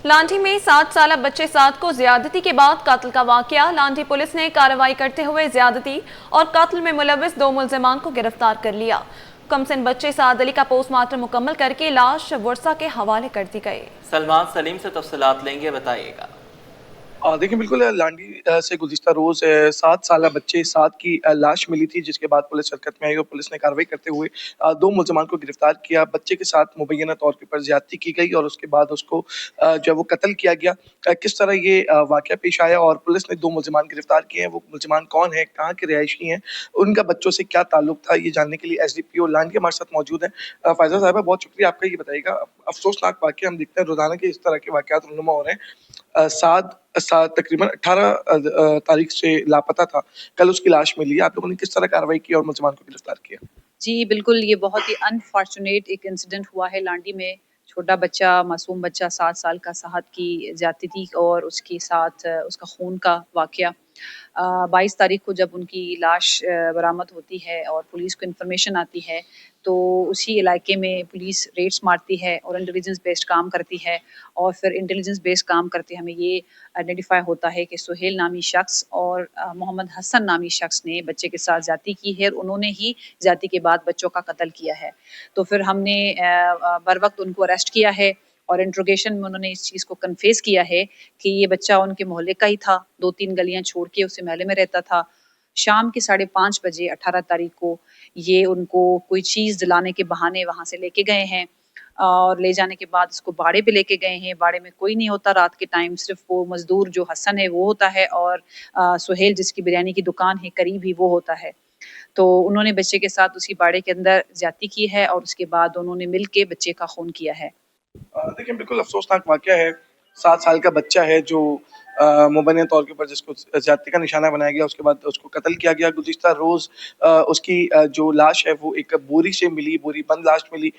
لانڈھی میں 7 سالہ بچے سعد کو زیادتی کے بعد قتل کا واقعہ۔ لانڈھی پولیس نے کارروائی کرتے ہوئے زیادتی اور قتل میں ملوث 2 ملزمان کو گرفتار کر لیا۔ کمسن بچے سعد علی کا پوسٹ مارٹم مکمل کر کے لاش ورثہ کے حوالے کر دی گئی۔ سلمان سلیم سے تفصیلات لیں گے، بتائیے گا۔ دیکھیں بالکل لانڈھی سے گزشتہ روز 7 سالہ بچے سعد کی لاش ملی تھی، جس کے بعد پولیس حرکت میں آئی اور پولیس نے کارروائی کرتے ہوئے 2 ملزمان کو گرفتار کیا۔ بچے کے ساتھ مبینہ طور پر زیادتی کی گئی اور اس کے بعد اس کو جو ہے وہ قتل کیا گیا۔ کس طرح یہ واقعہ پیش آیا اور پولیس نے 2 ملزمان گرفتار کیے ہیں، وہ ملزمان کون ہیں، کہاں کے رہائشی ہیں، ان کا بچوں سے کیا تعلق تھا، یہ جاننے کے لیے ایس ڈی پی او لانڈھی ہمارے ساتھ موجود ہیں۔ فائزہ صاحبہ بہت شکریہ آپ کا، یہ بتائیے گا افسوسناک واقعہ ہم دیکھتے ہیں روزانہ کے اس طرح کے واقعات رونما ہو رہے ہیں۔ سعد تقریباً 18 تاریخ سے لاپتہ تھا، کل اس کی لاش ملی ہے، آپ لوگوں نے کس طرح کارروائی کی اور ملزمان کو گرفتار کیا؟ جی بالکل، یہ بہت ہی انفارچونیٹ ایک انسیڈنٹ ہوا ہے لانڈھی میں۔ چھوٹا بچہ، معصوم بچہ 7 سال کا سعد کی زیادتی اور اس کے ساتھ اس کا خون کا واقعہ۔ 22 تاریخ کو جب ان کی لاش برآمد ہوتی ہے اور پولیس کو انفارمیشن آتی ہے تو اسی علاقے میں پولیس ریڈس مارتی ہے اور انٹیلیجنس بیسڈ کام کرتی ہے، اور پھر انٹیلیجنس بیسڈ کام کرتے ہمیں یہ آئیڈینٹیفائی ہوتا ہے کہ سہیل نامی شخص اور محمد حسن نامی شخص نے بچے کے ساتھ زیادتی کی ہے اور انہوں نے ہی زیادتی کے بعد بچوں کا قتل کیا ہے۔ تو پھر ہم نے بر وقت ان کو اریسٹ کیا ہے اور انٹروگیشن میں انہوں نے اس چیز کو کنفیس کیا ہے کہ یہ بچہ ان کے محلے کا ہی تھا، 2-3 گلیاں چھوڑ کے اسے محلے میں رہتا تھا۔ شام کے 5:30 بجے 18 تاریخ کو یہ ان کو کوئی چیز دلانے کے بہانے وہاں سے لے کے گئے ہیں اور لے جانے کے بعد اس کو باڑے پہ لے کے گئے ہیں۔ باڑے میں کوئی نہیں ہوتا رات کے ٹائم، صرف وہ مزدور جو حسن ہے وہ ہوتا ہے اور سہیل جس کی بریانی کی دکان ہے قریب ہی وہ ہوتا ہے۔ تو انہوں نے بچے کے ساتھ اسی باڑے کے اندر زیادتی کی ہے اور اس کے بعد انہوں نے مل کے بچے کا خون کیا ہے۔ دیکھیں بالکل افسوسناک واقعہ ہے، 7 سال کا بچہ ہے جو مبینہ طور پر جس کو زیادتی کا نشانہ بنایا گیا، اس کے بعد اس کو قتل کیا گیا۔ گزشتہ روز اس کی جو لاش ہے وہ ایک بوری سے ملی، بوری بند لاش ملی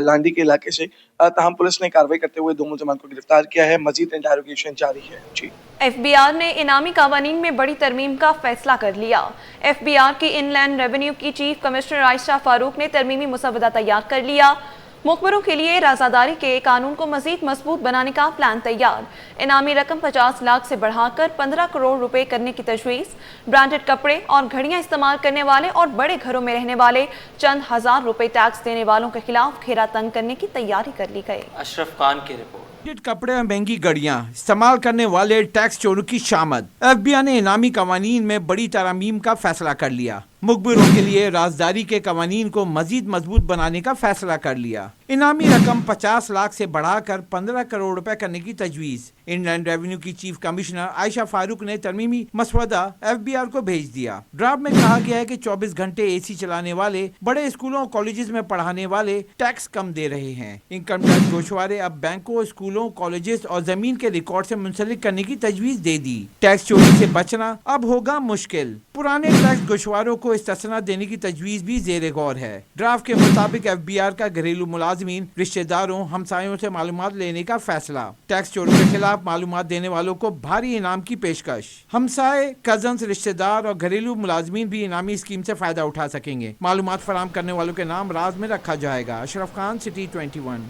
لانڈھی کے علاقے سے۔ تاہم پولیس نے کارروائی کرتے ہوئے 2 ملزمان کو گرفتار کیا ہے، مزید انٹروگیشن جاری ہے۔ جی ایف بی آر نے انعامی قوانین میں بڑی ترمیم کا فیصلہ کر لیا۔ ایف بی آر کی ان لینڈ ریونیو کی چیف کمشنر عائشہ فاروق نے ترمیمی مسودہ تیار کر لیا۔ مخبروں کے لیے رازداری کے قانون کو مزید مضبوط بنانے کا پلان تیار۔ انعامی رقم 50 لاکھ سے بڑھا کر 15 کروڑ روپے کرنے کی تجویز۔ برانڈڈ کپڑے اور گھڑیاں استعمال کرنے والے اور بڑے گھروں میں رہنے والے چند ہزار روپے ٹیکس دینے والوں کے خلاف گھیرا تنگ کرنے کی تیاری کر لی گئی۔ اشرف خان کی رپورٹ۔ کپڑے اور مہنگی گڑیاں استعمال کرنے والے ٹیکس چوروں کی شامت۔ ایف بی آئی نے انعامی قوانین میں بڑی ترامیم کا فیصلہ کر لیا۔ مخبروں کے لیے رازداری کے قوانین کو مزید مضبوط بنانے کا فیصلہ کر لیا۔ انعامی رقم 50 لاکھ سے بڑھا کر 15 کروڑ روپے کرنے کی تجویز۔ ان لینڈ ریونیو کی چیف کمشنر عائشہ فاروق نے ترمیمی مسودہ ایف بی آر کو بھیج دیا۔ ڈرافٹ میں کہا گیا ہے کہ 24 گھنٹے اے سی چلانے والے بڑے اسکولوں اور کالجز میں پڑھانے والے ٹیکس کم دے رہے ہیں۔ انکم ٹیکس گوشوارے اب بینکوں، اسکولوں، کالجز اور زمین کے ریکارڈ سے منسلک کرنے کی تجویز دے دی۔ ٹیکس چوری سے بچنا اب ہوگا مشکل۔ پرانے ٹیکس گوشواروں کو استثنا دینے کی تجویز بھی زیر غور ہے۔ ڈرافٹ کے مطابق ایف بی آر کا گھریلو ملازمین، رشتہ داروں، ہمسایوں سے معلومات لینے کا فیصلہ۔ ٹیکس چوروں کے خلاف معلومات دینے والوں کو بھاری انعام کی پیشکش۔ ہمسائے، کزنز، رشتہ دار اور گھریلو ملازمین بھی انعامی اسکیم سے فائدہ اٹھا سکیں گے۔ معلومات فراہم کرنے والوں کے نام راز میں رکھا جائے گا۔ Ashraf Khan, city 21۔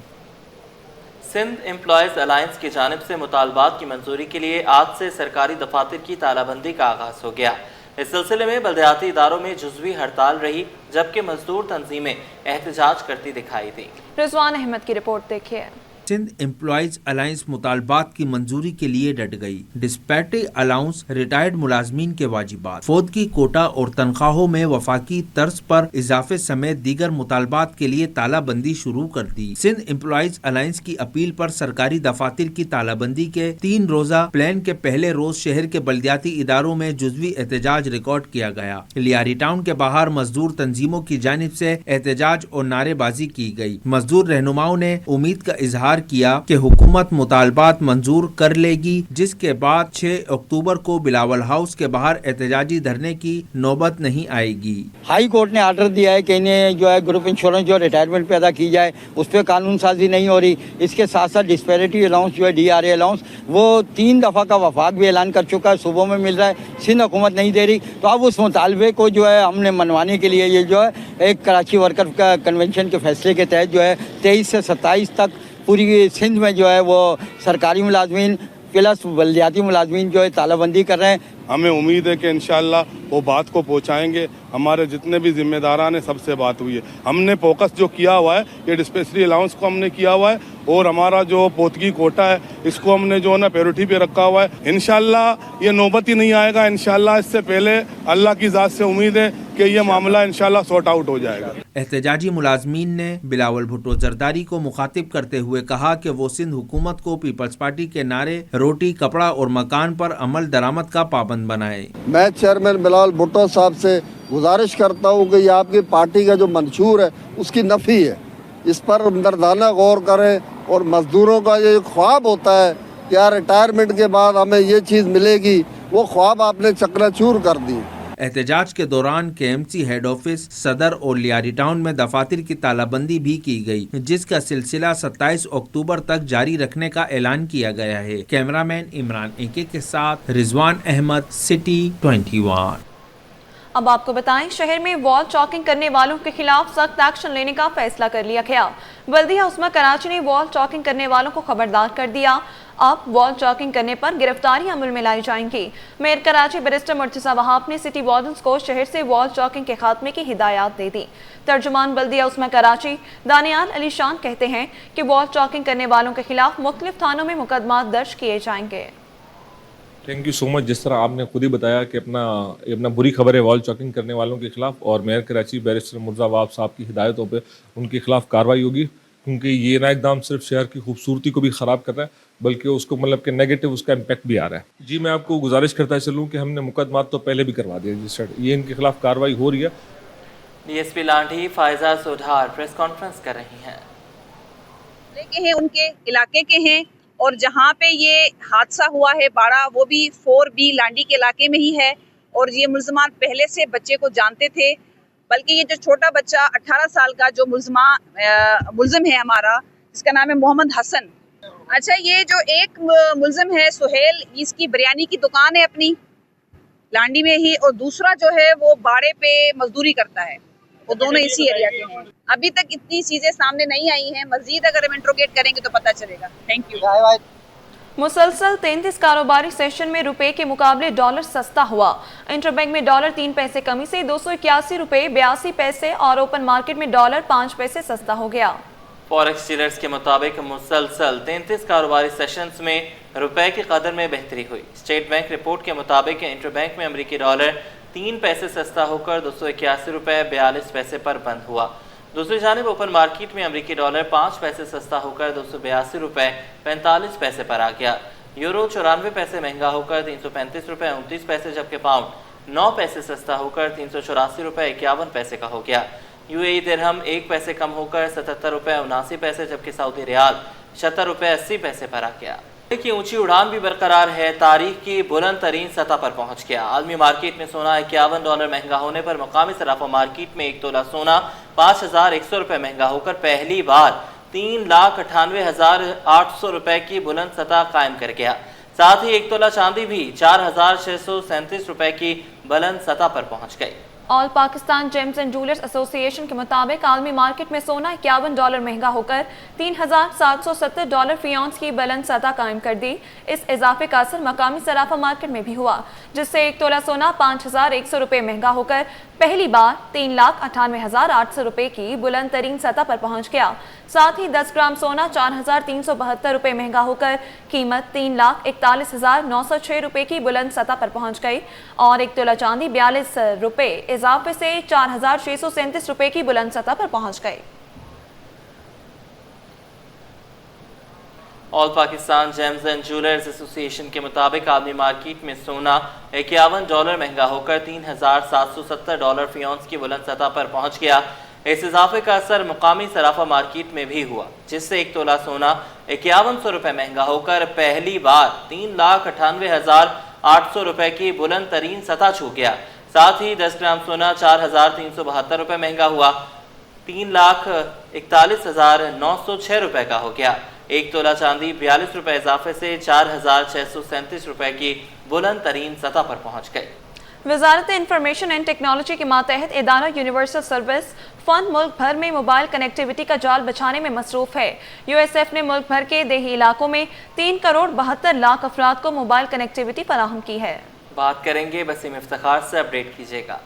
Sindh employees alliance کی جانب سے مطالبات کی منظوری کے لیے آج سے سرکاری دفاتر کی تالہ بندی کا آغاز ہو گیا۔ اس سلسلے میں بلدیاتی اداروں میں جزوی ہڑتال رہی، جبکہ مزدور تنظیمیں احتجاج کرتی دکھائی دی۔ رضوان احمد کی رپورٹ دیکھیے۔ سندھ امپلائیز الائنس مطالبات کی منظوری کے لیے ڈٹ گئی۔ ڈسپیٹی الاؤنس، ریٹائرڈ ملازمین کے واجبات، فوت کی کوٹا اور تنخواہوں میں وفاقی طرز پر اضافے سمیت دیگر مطالبات کے لیے تالہ بندی شروع کر دی۔ سندھ امپلائیز الائنس کی اپیل پر سرکاری دفاتر کی تالہ بندی کے 3 روزہ پلان کے پہلے روز شہر کے بلدیاتی اداروں میں جزوی احتجاج ریکارڈ کیا گیا۔ لیاری ٹاؤن کے باہر مزدور تنظیموں کی جانب سے احتجاج اور نعرے بازی کی گئی۔ مزدور رہنماؤں نے امید کا اظہار کیا کہ حکومت مطالبات منظور کر لے گی، جس کے بعد 6 اکتوبر کو بلاول ہاؤس کے باہر احتجاجی دھرنے کی نوبت نہیں آئے گی۔ ہائی کورٹ نے آرڈر دیا ہے کہ انہیں جو ہے گروپ انشورنس جو ریٹائرمنٹ پہ ادا کی جائے، اس پہ قانون سازی نہیں ہو رہی۔ اس کے ساتھ ساتھ ڈسپیرٹی الاؤنس جو ہے ڈی آر اے الاؤنس، وہ 3 دفعہ کا وفاق بھی اعلان کر چکا ہے، صوبوں میں مل رہا ہے، سندھ حکومت نہیں دے رہی۔ تو اب اس مطالبے کو جو ہے ہم نے منوانے کے لیے یہ جو ہے ایک کراچی ورکر کا کنونشن کے فیصلے کے تحت جو ہے 23 سے 27 تک पूरी सिंध में जो है वो सरकारी मुलाजमीन प्लस बल्दियाती मुलाजमीन जो है तालाबंदी कर रहे हैं। हमें उम्मीद है कि इंशाअल्लाह वो बात को पहुंचाएंगे। हमारे जितने भी जिम्मेदारान हैं सबसे बात हुई है। हमने फोकस जो किया हुआ है ये डिस्पेंसरी अलाउंस को हमने किया हुआ है और हमारा जो पोतगी कोटा है इसको हमने जो है ना प्रायोरिटी पे रखा हुआ है। इंशाअल्लाह ये नौबत ही नहीं आएगा। इंशाअल्लाह इससे पहले अल्लाह की ज़ात से उम्मीद है कि ये मामला इंशाअल्लाह सॉर्ट आउट हो जाएगा। एहतजाजी मुलाजमीन ने बिलावल भुट्टो जरदारी को मुखातिब करते हुए कहा कि वो सिंध हुकूमत को पीपल्स पार्टी के नारे रोटी कपड़ा और मकान पर अमल दरामद का पाबंद बनाए। मैं चेयरमैन बिलावल भुट्टो साहब से गुजारिश करता हूँ कि ये आपकी पार्टी का जो मंशूर है उसकी नफ़ी है, इस पर मर्दाना गौर करें और मजदूरों का ये ख्वाब होता है कि यार रिटायरमेंट के बाद हमें ये चीज़ मिलेगी, वो ख्वाब आपने चकनाचूर कर दी। एहतजाज के दौरान KMC हेड ऑफिस, सदर और लियारी टाउन में दफातर की तालाबंदी भी की गई, जिसका सिलसिला 27 अक्टूबर तक जारी रखने का ऐलान किया गया है। कैमरामैन इमरान एके के साथ रिजवान अहमद, सिटी 21। अब आपको बताएं, शहर में वॉल चॉकिंग करने वालों के खिलाफ सख्त एक्शन लेने का फैसला कर लिया गया। बल्दिया उस्मा कराची ने वॉल चॉकिंग करने वालों को खबरदार कर दिया। अब वॉल चॉकिंग करने पर गिरफ्तारी अमल में लाई जाएंगी। मेयर कराची बैरिस्टर मुर्तज़ा वहाब ने सिटी वार्डन्स को शहर से वॉल चॉकिंग के खात्मे की हिदायत दे दी। तर्जुमान बल्दिया उस्मा कराची दानियाल अली शान कहते हैं कि वॉल चॉकिंग करने वालों के खिलाफ मुख्तलिफ थानों में मुकदमा दर्ज किए जाएंगे। Thank you so much. जिस तरह आपने खुद ही बताया कि अपना बुरी खबर है वॉल चॉकिंग करने वालों के खिलाफ, और मेयर कराची बैरिस्टर मुर्तज़ा वहाब साहब की हिदायतों पे उनके खिलाफ कार्रवाई होगी, क्योंकि ये ना इकदाम सिर्फ शहर की खूबसूरती को भी ख़राब कर रहा है बल्कि उसको मतलब कि नेगेटिव उसका इम्पैक्ट भी आ रहा है। जी मैं आपको गुजारिश करता चलूँ कि हमने मुकदमात तो पहले भी करवा दिए रजिस्टर्ड, ये इनके खिलाफ कार्रवाई हो रही है। DSP Landhi Faiza Sodhar press conference कर रही हैं। के हैं उनके इलाके के हैं, और जहाँ पे ये हादसा हुआ है बाड़ा वो भी 4B लांडी के इलाके में ही है, और ये मुल्ज़मान पहले से बच्चे को जानते थे। बल्कि ये जो छोटा बच्चा 18 साल का जो मुल्ज़िम है हमारा, जिसका नाम है मोहम्मद हसन। अच्छा, ये जो एक मुल्ज़िम है सुहेल, इसकी बिरयानी की दुकान है अपनी लांडी में ही, और दूसरा जो है वो बाड़े पे मजदूरी करता है। वो दोनों इसी एरिया के हैं। अभी तक इतनी चीजें सामने नहीं आई हैं, मजीद अगर हम इंट्रोगेट करेंगे तो पता चलेगा। Thank you. मुसलसल 33 कारोबारी सेशन में रुपए के मुकाबले डॉलर सस्ता हुआ। इंटरबैंक में डॉलर 3 पैसे कमी से 281 रुपए 82 पैसे और ओपन मार्केट में डॉलर 5 पैसे सस्ता हो गया। फॉरेक्स डीलर्स के मुताबिक मुसलसल 33 कारोबारी सेशंस में रुपए की कदर में बेहतरी हुई। स्टेट बैंक रिपोर्ट के मुताबिक इंटरबैंक में अमरीकी डॉलर 3 पैसे सस्ता होकर 281 रुपए 42 पैसे पर बंद हुआ। दूसरी जानिब ओपन मार्केट में अमरीकी डॉलर 5 पैसे सस्ता होकर 282 रुपए 45 पैसे पर आ गया। यूरो 94 पैसे महंगा होकर 335 रुपए 29 पैसे, जबकि पाउंड 9 पैसे सस्ता होकर 384 रुपए 51 पैसे का हो गया। UAE दिरहम 1 पैसे कम होकर 77 रुपए 79 पैसे, जबकि सऊदी रियाल 76 रुपए 80 पैसे पर आ गया। की ऊंची उड़ान भी बरकरार है, तारीख की बुलंद तरीन सतह पर पहुंच गया। आलमी मार्केट में सोना $51 महंगा होने पर मकामी सराफा मार्केट में 1 तोला सोना 5,100 रुपए महंगा होकर पहली बार 3,98,800 रुपए की बुलंद सतह कायम कर गया। साथ ही 1 तोला चांदी भी 4,637 रुपए की बुलंद सतह पर पहुंच गई। All Pakistan James and jewellers association के मुताबिक आलमी मार्केट में सोना $51 महंगा होकर $3,770 फी औंस की बुलंद सतह कायम कर दी। इस इजाफे का असर मकामी सराफा मार्केट में भी हुआ, जिससे 1 तोला सोना 5,100 रुपए महंगा होकर पहली बार 3,98,800 रुपए की बुलंद तरीन सतह पर पहुंच गया। साथ ही 10 ग्राम सोना 4,372 रुपए महंगा होकर कीमत 3,41,906 रुपए की बुलंद सतह पर पहुंच गई, और 1 तोला चांदी 42 रुपए इजाफे से 4,637 रुपए की बुलंद सतह पर पहुंच गई। All Pakistan James and jewellers association के मुताबिक आलमी मार्केट में सोना $51 महंगा होकर $3,770 फी औंस की बुलंद सतह पर पहुंच गया। इस इजाफे का असर मुकामी सराफा मार्केट में भी हुआ, जिससे 1 तोला सोना 5100 रुपए महंगा होकर पहली बार 3,98,800 रुपए की बुलंद तरीन सतह छू गया। साथ ही 10 ग्राम सोना 4,372 रुपए महंगा हुआ 3,41,906 रुपए का हो गया। 1 तोला चांदी 42 रुपए इजाफे से 4,637 रुपए की बुलंद तरीन सतह पर पहुंच गई। वजारत इंफॉर्मेशन एंड टेक्नोलॉजी के मातहत इदारा यूनिवर्सल सर्विस फंड मुल्क भर में मोबाइल कनेक्टिविटी का जाल बिछाने में मसरूफ है। यूएसएफ ने मुल्क भर के देही इलाकों में 3 करोड़ 72 लाख अफराद को मोबाइल कनेक्टिविटी फराहम की है। बात करेंगे वसीम इफ्तिखार से, अपडेट कीजिएगा।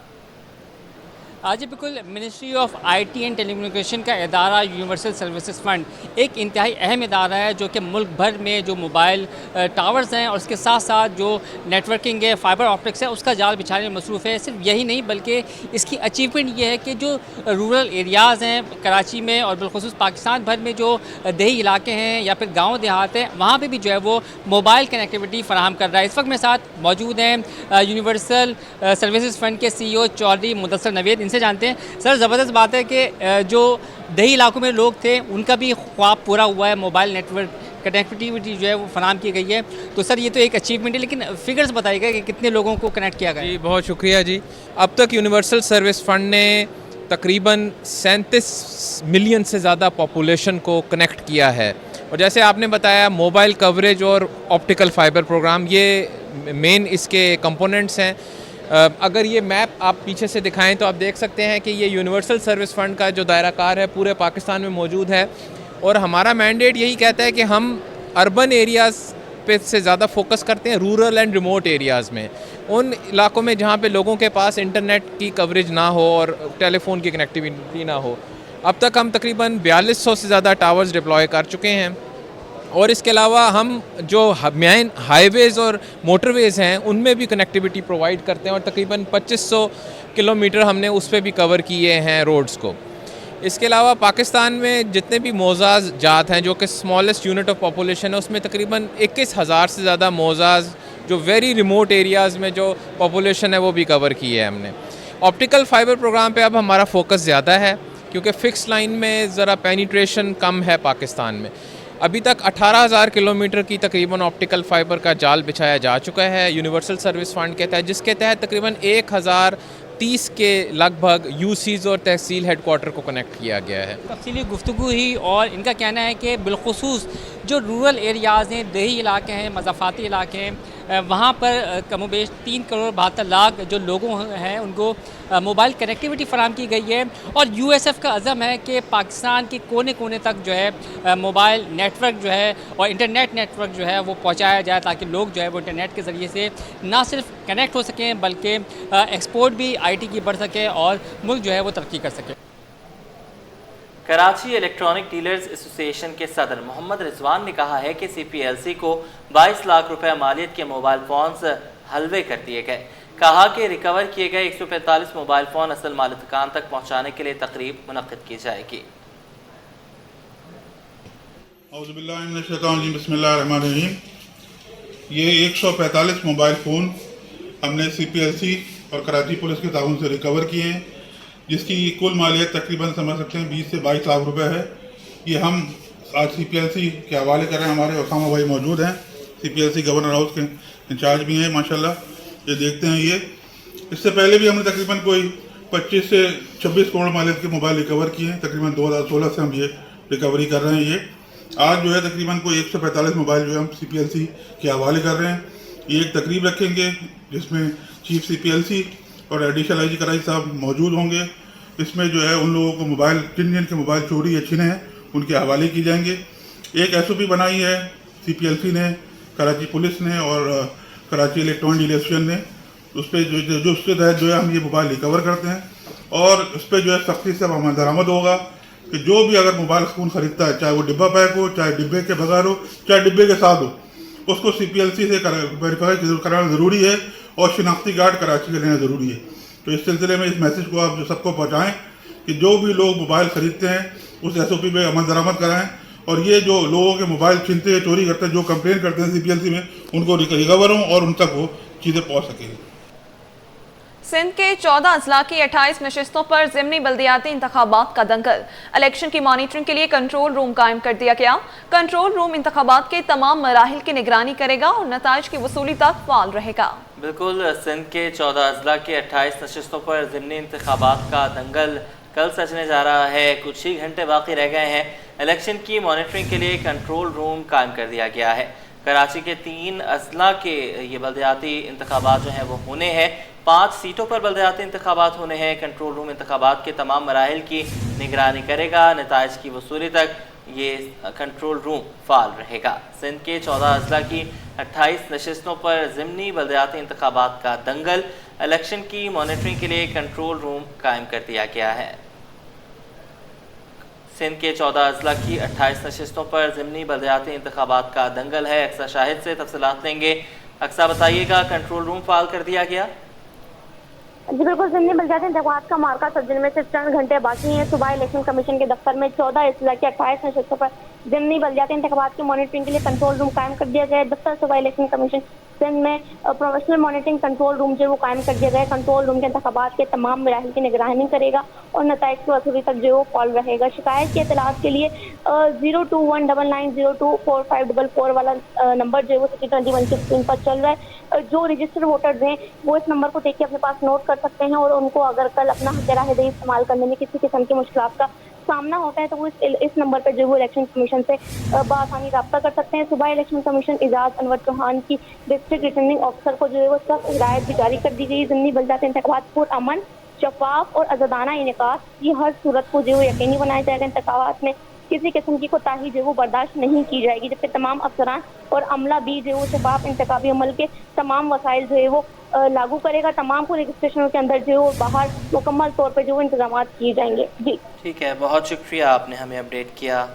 आज बिल्कुल ministry of IT and telecommunication का इदारा यूनिवर्सल सर्विसेज फ़ंड एक इंतहाई अहम इदारा है जो कि मुल्क भर में जो मोबाइल टावर्स हैं और उसके साथ साथ जो नेटवर्किंग है, फाइबर ऑप्टिक्स है, उसका जाल बिछाने में मसरूफ़ है। सिर्फ यही नहीं बल्कि इसकी अचीवमेंट ये है कि जो रूरल एरियाज़ हैं कराची में और बिलखुसूस पाकिस्तान भर में जो देही इलाके हैं या फिर गाँव देहात हैं, वहाँ पर भी जो है वो मोबाइल कनेक्टिविटी फ़राहम कर रहा है। इस वक्त मेरे साथ मौजूद हैं यूनिवर्सल सर्विसेज फ़ंड के CEO चौधरी मुदस्सर नवेद। इनसे जानते हैं सर, ज़बरदस्त बात है कि जो देही इलाकों में लोग थे उनका भी ख्वाब पूरा हुआ है, मोबाइल नेटवर्क कनेक्टिविटी जो है वो फराहम की गई है। तो सर ये तो एक अचीवमेंट है, लेकिन फिगर्स बताइएगा कि कितने लोगों को कनेक्ट किया गया? जी बहुत शुक्रिया जी। अब तक यूनिवर्सल सर्विस फ़ंड ने तकरीबन 37 मिलियन से ज़्यादा पॉपुलेशन को कनेक्ट किया है। और जैसे आपने बताया, मोबाइल कवरेज और ऑप्टिकल फाइबर प्रोग्राम ये मेन इसके कंपोनेंट्स हैं। अगर ये मैप आप पीछे से दिखाएं तो आप देख सकते हैं कि ये यूनिवर्सल सर्विस फ़ंड का जो दायरा कार है पूरे पाकिस्तान में मौजूद है। और हमारा मैंडेट यही कहता है कि हम अर्बन एरियाज़ पे से ज़्यादा फोकस करते हैं, रूरल एंड रिमोट एरियाज़ में, उन इलाकों में जहाँ पे लोगों के पास इंटरनेट की कवरेज ना हो और टेलीफोन की कनेक्टिविटी ना हो। अब तक हम तकरीबन 4200 से ज़्यादा टावर्स डिप्लॉय कर चुके हैं। और इसके अलावा हम जो मेन हाईवेज़ और मोटरवेज़ हैं उनमें भी कनेक्टिविटी प्रोवाइड करते हैं और तकरीबन 2500 किलोमीटर हमने उस पर भी कवर किए हैं रोड्स को। इसके अलावा पाकिस्तान में जितने भी मोज़ाज़ जात हैं जो कि स्मॉलेस्ट यूनिट ऑफ पॉपुलेशन है, उसमें तकरीबन 21,000 से ज़्यादा मोज़ाज़ जो वेरी रिमोट एरियाज़ में जो पॉपुलेशन है वो भी कवर की है हमने। ऑप्टिकल फाइबर प्रोग्राम पे अब हमारा फोकस ज़्यादा है क्योंकि फ़िक्स लाइन में ज़रा पेनिट्रेशन कम है पाकिस्तान में। अभी तक 18,000 किलोमीटर की तकरीबन ऑप्टिकल फाइबर का जाल बिछाया जा चुका है यूनिवर्सल सर्विस फ़ंड के तहत, जिसके तहत तकरीबन 1030 के लगभग यूसीज़ और तहसील हेडक्वार्टर को कनेक्ट किया गया है। तफसीली गुफ्तगू ही, और इनका कहना है कि बिलखुसूस जो रूरल एरियाज़ हैं, देही इलाके हैं, मज़ाफ़ाती इलाके हैं, वहाँ पर कमोबेश 3 करोड़ 72 लाख जो लोगों हैं उनको मोबाइल कनेक्टिविटी फ़राहम की गई है। और यूएसएफ का अज़म है कि पाकिस्तान के कोने कोने तक जो है मोबाइल नेटवर्क जो है और इंटरनेट नेटवर्क जो है वो पहुँचाया जाए ताकि लोग जो है वो इंटरनेट के ज़रिए से ना सिर्फ कनेक्ट हो सकें बल्कि एक्सपोर्ट भी आईटी की बढ़ सके और मुल्क जो है वो तरक्की कर सके। कराची इलेक्ट्रॉनिक डीलर्स एसोसिएशन के सदर मोहम्मद रिजवान ने कहा है कि सीपीएलसी को 22 लाख रुपए मालियत के मोबाइल फ़ोन्स हलवे कर दिए गए। कहा कि रिकवर किए गए 145 मोबाइल फ़ोन असल मालिकान तक पहुँचाने के लिए तकरीब मुनक्किद की जाएगी। बिस्मिल्लाहिर्रहमानिर्रहीम। ये 145 मोबाइल फ़ोन हमने सीपीएलसी और कराची पुलिस के ताउन से रिकवर किए हैं, जिसकी कुल मालियत तकरीबन समझ सकते हैं 20 से 22 लाख रुपए है। ये हम आज सीपीएलसी के हवाले कर रहे हैं। हमारे ओसामा भाई मौजूद हैं, सीपीएलसी गवर्नर हाउस के इंचार्ज भी हैं माशाल्लाह, ये देखते हैं। ये इससे पहले भी हमने तकरीबन कोई 25 से 26 करोड़ मालियत के मोबाइल रिकवर किए हैं। तकरीबन 2016 से हम ये रिकवरी कर रहे हैं। ये आज जो है तकरीबन कोई 145 मोबाइल जो है हम सीपीएलसी के हवाले कर रहे हैं। ये एक तकरीब रखेंगे जिसमें चीफ सीपीएलसी और एडिशनल आईजी कराची साहब मौजूद होंगे। इसमें जो है उन लोगों को मोबाइल जिन के मोबाइल चोरी या छिने हैं उनके हवाले की जाएंगे। एक एसओपी बनाई है सीपीएलसी ने, कराची पुलिस ने और कराची इलेक्ट्रॉनिक डीलर एसोसिएशन ने। उस पर जो उसके तहत जो है हम ये मोबाइल रिकवर करते हैं और उस पर जो है सख्ती से अमल दरामद होगा कि जो भी अगर मोबाइल फ़ोन खरीदता है, चाहे वो डिब्बा पैक हो, चाहे डिब्बे के बगैर हो, चाहे डिब्बे के साथ हो, उसको सीपीएलसी से वेरीफाई कराना ज़रूरी है और शिनाख्ती कार्ड कराची के लेना ज़रूरी है। तो इस सिलसिले में इस मैसेज को आप जो सबको पहुँचाएँ कि जो भी लोग मोबाइल ख़रीदते हैं उस एसओपी पे अमल दरामद कराएँ और ये जो लोगों के मोबाइल छीनते हैं, चोरी करते हैं, जो कंप्लेन करते हैं सीपीएलसी में, उनको रिकवर हों और उन तक वो चीज़ें पहुँच सकेंगी। सिंध के 14 अजला की 28 नशिस्तों पर ज़िमनी बल्दियाती इंतखाबात का दंगल। इलेक्शन की मॉनिटरिंग के लिए कंट्रोल रूम कायम कर दिया गया। कंट्रोल रूम इंतखाबात के तमाम मराहिल की निगरानी करेगा और नताइज की वसूली तक फाल रहेगा। बिल्कुल, सिंध के 14 अजला की 28 नशिस्तों पर ज़िमनी इंतखाबात का दंगल कल सजने जा रहा है। कुछ ही घंटे बाकी रह गए हैं। इलेक्शन की मॉनिटरिंग के लिए कंट्रोल रूम कायम कर दिया गया है। कराची के 3 अजला के ये बल्दियाती इंतखाबात जो हैं वो होने हैं। 5 सीटों पर बल्दियाती इंतखाबात होने हैं। कंट्रोल रूम इंतखाबात के तमाम मराहिल की निगरानी करेगा। नताइज की वसूली तक ये कंट्रोल रूम फाल रहेगा। सिंध के 14 अजला की 28 नशिस्तों पर ज़िमनी बल्दियाती इंतखाबात का दंगल। इलेक्शन की मॉनिटरिंग के लिए कंट्रोल रूम कायम कर दिया गया है। सिंध के 14 अजला की 28 नशिस्तों पर ज़िमनी बल्दियाती इंतखाबात का दंगल है। अक्सा शाहिद से तफसीलात लेंगे। अक्सा बताइएगा, कंट्रोल रूम फाल कर दिया गया? जी बिल्कुल, ज़िमनी बल्दियाती इंतखाबात का मार्का सज्जन में सिर्फ चंद घंटे बाकी हैं। सुबह इलेक्शन कमीशन के दफ्तर में 14 अजला की 28 नशिस्तों पर ज़िमनी बल्दियाती इंतखाबात की मॉनिटरिंग के लिए कंट्रोल रूम कायम कर दिया गया है। दफ्तर सुबह इलेक्शन कमीशन सिंध में प्रोफेशनल मॉनिटरिंग कंट्रोल रूम जो वो कायम कर दिया गया है। कंट्रोल रूम के इंतखाबात के तमाम मराहिल की निगरानी करेगा और नताइज की वसूली तक जो वो फॉल रहेगा। शिकायत की इतलात के लिए 0219902454 वाला नंबर जो है वो सिटी 21 की स्क्रीन पर चल रहा है। जो रजिस्टर्ड वोटर्स हैं वो इस नंबर को देख के अपने पास नोट कर सकते हैं और उनको अगर कल अपना हक राहदही इस्तेमाल करने में किसी किस्म की मुश्किलात का सामना होता है तो वो इस नंबर पर जो वो इलेक्शन कमीशन से बआसानी रब्ता कर सकते हैं। सुबह इलेक्शन कमीशन इजाज अनवर चौहान की डिस्ट्रिक्ट रिटर्निंग ऑफिसर को जो है वो सख्त हिदायत भी जारी कर दी गई। ज़िमनी बल्दियाती इंतखाबात पुरअमन, शफाफ और आज़ादाना इनेकात की हर सूरत को जो यकीनी बनाया जाएगा। इंतखाबात में किसी किस्म की कोताही जो वो बर्दाश्त नहीं की जाएगी, जबकि तमाम अफसरान और अमला भी जो शफाफ इंतखाबी अमल के तमाम वसाइल जो है वो लागू करेगा। तमाम को रजिस्ट्रेशनों के अंदर जो बाहर मुकम्मल तौर पर जो वो इंतजाम किए जाएंगे। जी ठीक है, बहुत शुक्रिया, आपने हमें अपडेट किया।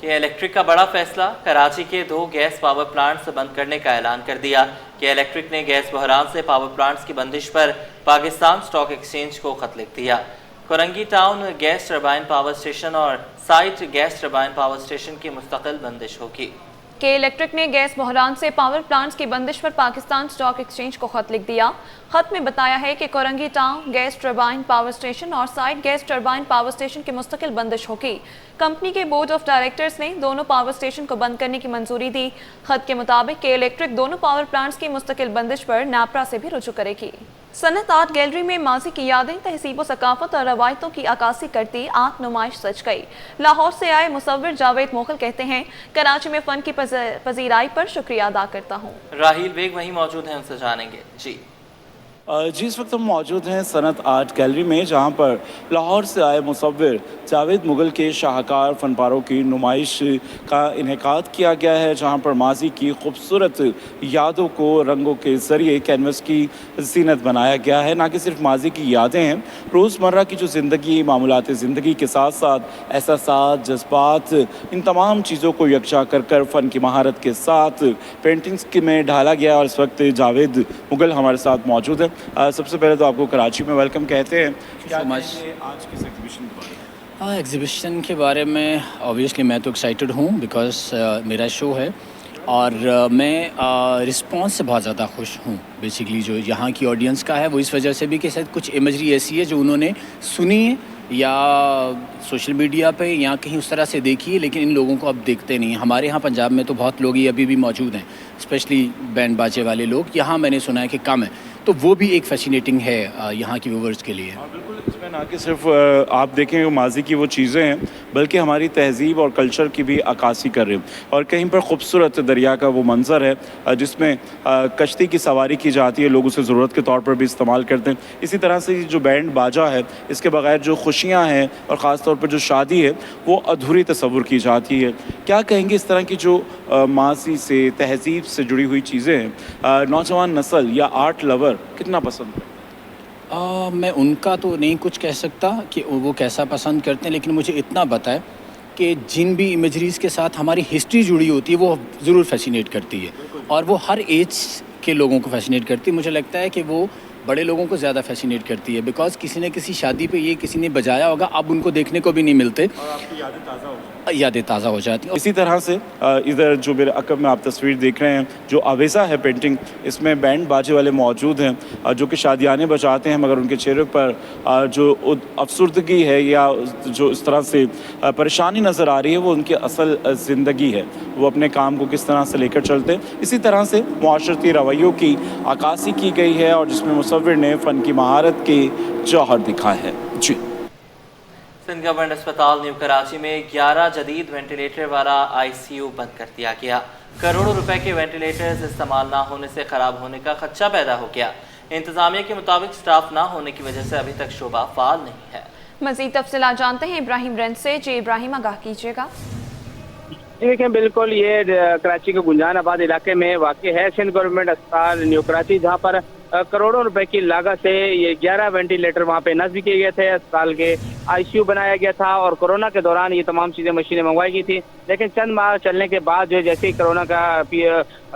कि इलेक्ट्रिक का बड़ा फैसला, कराची के 2 गैस पावर प्लांट्स बंद करने का ऐलान कर दिया। कि इलेक्ट्रिक ने गैस बहरान से पावर प्लांट्स की बंदिश पर पाकिस्तान स्टॉक एक्सचेंज को खत लिख दिया। Korangi town gas turbine power station और site gas turbine power station की मुस्तकिल बंदिश होगी। के इलेक्ट्रिक ने गैस बहरान से पावर प्लांट्स की बंदिश पर पाकिस्तान स्टॉक एक्सचेंज को खत लिख दिया। खत में बताया है कि Korangi town gas turbine power station और site gas turbine power station की मुस्तकिल बंदिश होगी। कंपनी के बोर्ड ऑफ डायरेक्टर्स ने दोनों पावर स्टेशन को बंद करने की मंजूरी दी। खत के मुताबिक के इलेक्ट्रिक दोनों पावर प्लांट्स की मुस्तकिल बंदिश पर नापरा से भी रुजू करेगी। सनत आर्ट गैलरी में माजी की यादें, तहजीब व सकाफत और रवायतों की अक्कासी करती आर्ट नुमाइश सज गई। लाहौर से आए मुसव्विर जावेद मुगल कहते हैं, कराची में फ़न की पजीराई पर शुक्रिया अदा करता हूँ। राहील बेग वहीं मौजूद हैं, उनसे जानेंगे। जी इस वक्त हम मौजूद हैं सनत आर्ट गैलरी में, जहां पर लाहौर से आए मुसव्विर जावेद मुगल के शाहकार फनपारों की नुमाइश का इनेकाद किया गया है, जहां पर माजी की खूबसूरत यादों को रंगों के ज़रिए कैनवस की जीनत बनाया गया है। ना कि सिर्फ माजी की यादें हैं, रोज़मर्रा की जो ज़िंदगी, मामूलात ज़िंदगी के साथ साथ एहसासात, जज्बात, इन तमाम चीज़ों को यकजा कर कर फ़न की महारत के साथ पेंटिंग्स में ढाला गया। और इस वक्त जावेद मुगल हमारे साथ मौजूद है। सबसे पहले तो आपको कराची में वेलकम कहते हैं। क्या आज की एग्जीबिशन के बारे में? एग्जीबिशन के बारे में ऑब्वियसली मैं तो एक्साइटेड हूँ बिकॉज मेरा शो है और मैं रिस्पॉन्स से बहुत ज़्यादा खुश हूँ। बेसिकली जो यहाँ की ऑडियंस का है वो इस वजह से भी कि शायद कुछ इमेजरी ऐसी है जो उन्होंने सुनी है या सोशल मीडिया पे या कहीं उस तरह से देखी है, लेकिन इन लोगों को अब देखते नहीं हैं। हमारे यहाँ पंजाब में तो बहुत लोग ये अभी भी मौजूद हैं, स्पेशली बैंड बाजे वाले लोग। यहाँ मैंने सुना है कि कम है, तो वो भी एक फैसिनेटिंग है यहाँ की व्यूवर्स के लिए। बिल्कुल, इसमें ना कि सिर्फ आप देखें माजी की वो चीज़ें हैं, बल्कि हमारी तहजीब और कल्चर की भी अक्कासी कर रहे हैं। और कहीं पर खूबसूरत दरिया का वो मंज़र है जिसमें कश्ती की सवारी की जाती है, लोग उसे ज़रूरत के तौर पर भी इस्तेमाल करते हैं। इसी तरह से जो बैंड बाजा है, इसके बगैर जो खुशियाँ हैं और ख़ास तौर पर जो शादी है वो अधूरी तस्वुर की जाती है। क्या कहेंगे इस तरह की जो माजी से, तहजीब से जुड़ी हुई चीज़ें हैं, नौजवान नस्ल या आर्ट लवर कितना पसंद है? मैं उनका तो नहीं कुछ कह सकता कि वो कैसा पसंद करते हैं, लेकिन मुझे इतना पता है कि जिन भी इमेजरीज़ के साथ हमारी हिस्ट्री जुड़ी होती है वो ज़रूर फैसिनेट करती है और वो हर एज के लोगों को फैसिनेट करती है। मुझे लगता है कि वो बड़े लोगों को ज़्यादा फैसिनेट करती है बिकॉज किसी न किसी शादी पे ये किसी ने बजाया होगा, अब उनको देखने को भी नहीं मिलते और आपकी यादें ताज़ा हो जाती हैं। इसी तरह से इधर जो मेरे अकब में आप तस्वीर देख रहे हैं, जो आवेज़ा है पेंटिंग, इसमें बैंड बाजे वाले मौजूद हैं जो कि शादियाने बजाते हैं, मगर उनके चेहरे पर जो अफसुर्दगी है या जो इस तरह से परेशानी नज़र आ रही है वो उनकी असल ज़िंदगी है, वो अपने काम को किस तरह से लेकर चलते हैं। इसी तरह से मुआशरती रवैयों की अक्कासी की गई है और जिसमें मुसव्विर ने फ़न की महारत के जौहर दिखाए हैं। जी सिंध गवर्नमेंट अस्पताल न्यू कराची में 11 जदीद वेंटिलेटर वाला ICU बंद कर दिया गया। करोड़ों रुपए के वेंटिलेटर्स इस्तेमाल ना होने से खराब होने का खदशा पैदा हो गया। इंतजामिया के मुताबिक स्टाफ ना होने की वजह से अभी तक शोबा फाल नहीं है। मजीद तफसीलात जानते हैं इब्राहिम रेंज से। जी इब्राहिम, आगाह कीजिएगा। देखें, बिल्कुल ये कराची के गुलजान आबाद इलाके में वाक़ है सिंध गवर्नमेंट अस्पताल न्यू कराची, जहाँ पर करोड़ों रुपए की लागत से ये 11 वेंटिलेटर वहाँ पे नस्ब किए गए थे। अस्पताल के आईसीयू बनाया गया था और कोरोना के दौरान ये तमाम चीज़ें मशीनें मंगवाई गई थी। लेकिन चंद माह चलने के बाद जो है, जैसे ही कोरोना का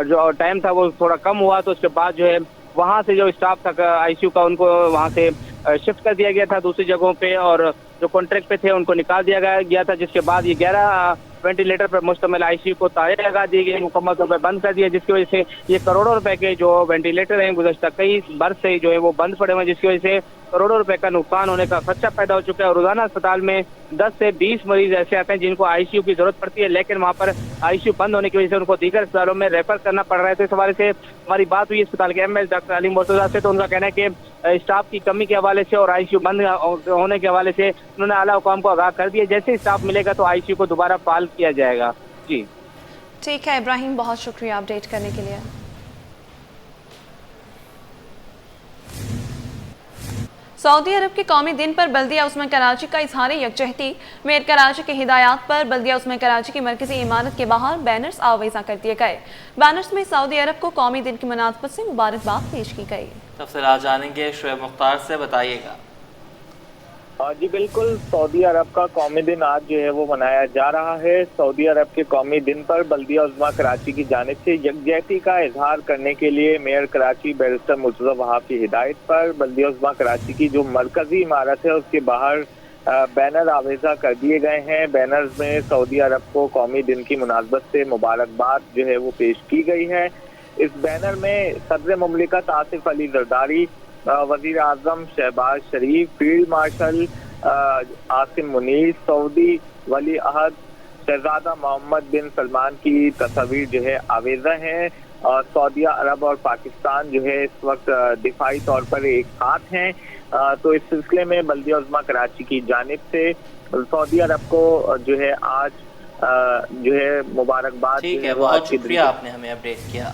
जो टाइम था वो थोड़ा कम हुआ, तो उसके बाद जो है वहाँ से जो स्टाफ था आईसीयू का, उनको वहाँ से शिफ्ट कर दिया गया था दूसरी जगहों पे, और जो कॉन्ट्रैक्ट पे थे उनको निकाल दिया गया था, जिसके बाद ये 11 वेंटिलेटर पर मुश्तमिल आईसीयू को ताले लगा दी गई, मुकम्मल तौर पर बंद कर दिया, जिसकी वजह से ये करोड़ों रुपए के जो वेंटिलेटर हैं गुज़श्ता कई बरस से जो है वो बंद पड़े हुए हैं, जिसकी वजह से करोड़ों रुपए का नुकसान होने का खदशा पैदा हो चुका है। रोजाना अस्पताल में 10 से 20 मरीज ऐसे आते हैं जिनको आईसीयू की जरूरत पड़ती है, लेकिन वहाँ पर आईसीयू बंद होने की वजह से उनको दीगर अस्पतालों में रेफर करना पड़ रहा है। तो इस हवाले से हमारी बात हुई अस्पताल के एमएल डॉक्टर अली मुर्तजा से, तो उनका कहना है कि स्टाफ की कमी के हवाले से और आईसीयू बंद होने के हवाले से उन्होंने आला हुकाम को आगाह कर दिया, जैसे स्टाफ मिलेगा तो आईसीयू को दोबारा फाल किया जाएगा। जी ठीक है इब्राहिम, बहुत शुक्रिया अपडेट करने के लिए। सऊदी अरब के कौमी दिन पर बल्दिया उस्मा कराची का इजहार यकजहती। मेयर कराची की हिदायत पर बल्दिया उस्मा कराची की मरकजी इमारत के बाहर बैनर्स आवेजा कर दिए गए। बैनर्स में सऊदी अरब को कौमी दिन की मुनासबत से मुबारकबाद पेश की गई। तफसीलात जानेंगे शुएब मुख्तार से, बताइएगा। जी बिल्कुल, सऊदी अरब का कौमी दिन आज जो है वो मनाया जा रहा है। सऊदी अरब के कौमी दिन पर बल्दिया उज़्मा कराची की जानिब से यकजहती का इजहार करने के लिए मेयर कराची बैरिस्टर मुर्तज़ा वहाब की हिदायत पर बल्दिया उज़्मा कराची की जो मरकजी इमारत है उसके बाहर बैनर आवेजा कर दिए गए हैं। बैनर्स में सऊदी अरब को कौमी दिन की मुनासबत से मुबारकबाद जो है वो पेश की गई है। इस बैनर में सदर मुमलिकत आसिफ अली जरदारी, वजीर आजम Shehbaz Sharif, field marshal Asim Munir, Saudi वली अहद शहजादा मोहम्मद बिन सलमान की तस्वीर जो है आवेजा हैं। सऊदी अरब और पाकिस्तान जो है इस वक्त दिफाई तौर पर एक साथ हैं। तो इस सिलसिले में बल्दिया उज़्मा कराची की जानिब से सऊदी अरब को जो है आज जो है मुबारकबाद। ठीक है, बहुत शुक्रिया, आपने हमें अपडेट किया।